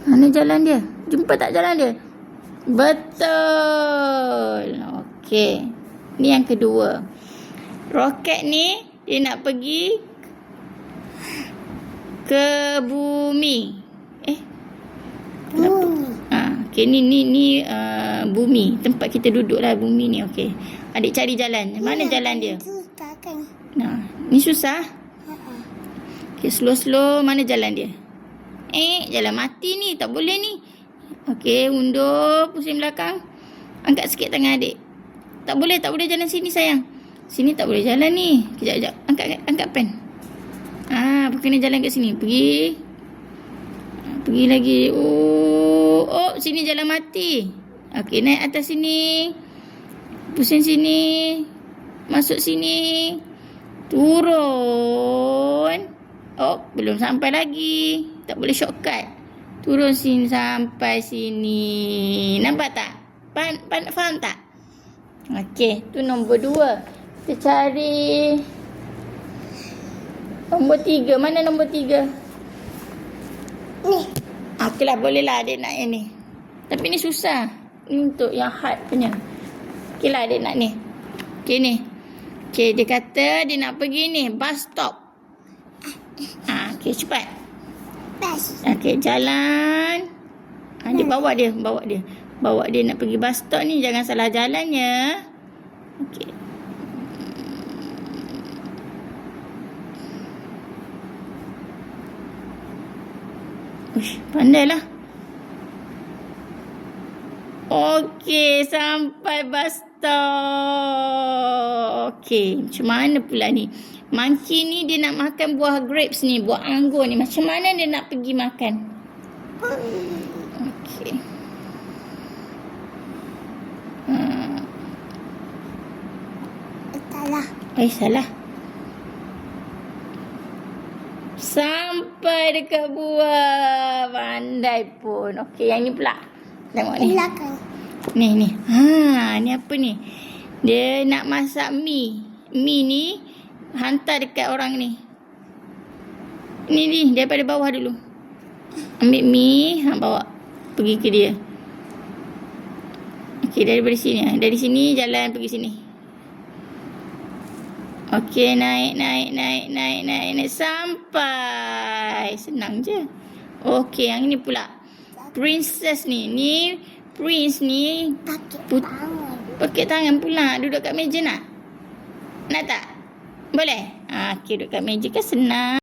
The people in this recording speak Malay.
Mana jalan dia? Jumpa tak jalan dia? Betul. Okey. Ni yang kedua. Roket ni dia nak pergi ke bumi. Bumi. Okey, ni bumi. Tempat kita duduk lah bumi ni. Okey. Adik cari jalan. Mana jalan dia? Susah kan? Nah, ni susah. Okey, slow-slow. Mana jalan dia? Jalan mati ni. Tak boleh ni. Okey, undur. Pusing belakang. Angkat sikit tangan adik. Tak boleh jalan sini sayang. Sini tak boleh jalan ni. Kejap. Angkat pen. Kena jalan kat sini. Pergi lagi. Oh, sini jalan mati. Okey, naik atas sini. Pusing sini. Masuk sini. Turun. Oh, belum sampai lagi. Tak boleh shortcut. Turun sini sampai sini. Nampak tak? Faham tak? Okey, tu nombor 2. Kita cari nombor 3. Mana nombor 3? Ni. Okeylah, bolehlah adik nak yang ni. Tapi ni susah. Ni untuk yang hard punya. Okeylah adik nak ni. Okey ni. Okey, dia kata dia nak pergi ni. Bus stop. Okey, cepat. Bas. Okey, jalan. Dia bawa dia. Bawa dia nak pergi bus stop ni. Jangan salah jalannya. Okey. Pandailah. Okey, sampai bus stop. Okey, macam mana pula ni? Monkey ni dia nak makan buah grapes ni, buah anggur ni. Macam mana dia nak pergi makan? Okey. Salah. Salah. Sampai dekat buah. Pandai pun. Okey, yang ni pula. Tengok ni. Belakang. Ni. Ni apa ni? Dia nak masak mi. Mi ni hantar dekat orang ni. Ni daripada bawah dulu. Ambil mi, bawa pergi ke dia. Okey, daripada sini. Dari sini jalan pergi sini. Okey, naik sampai. Senang je. Okey, yang ni pula. Princess ni. Ni prince ni pakai tangan pula. Duduk kat meja nak? Nak tak? Boleh? Okey, duduk kat meja kan senang.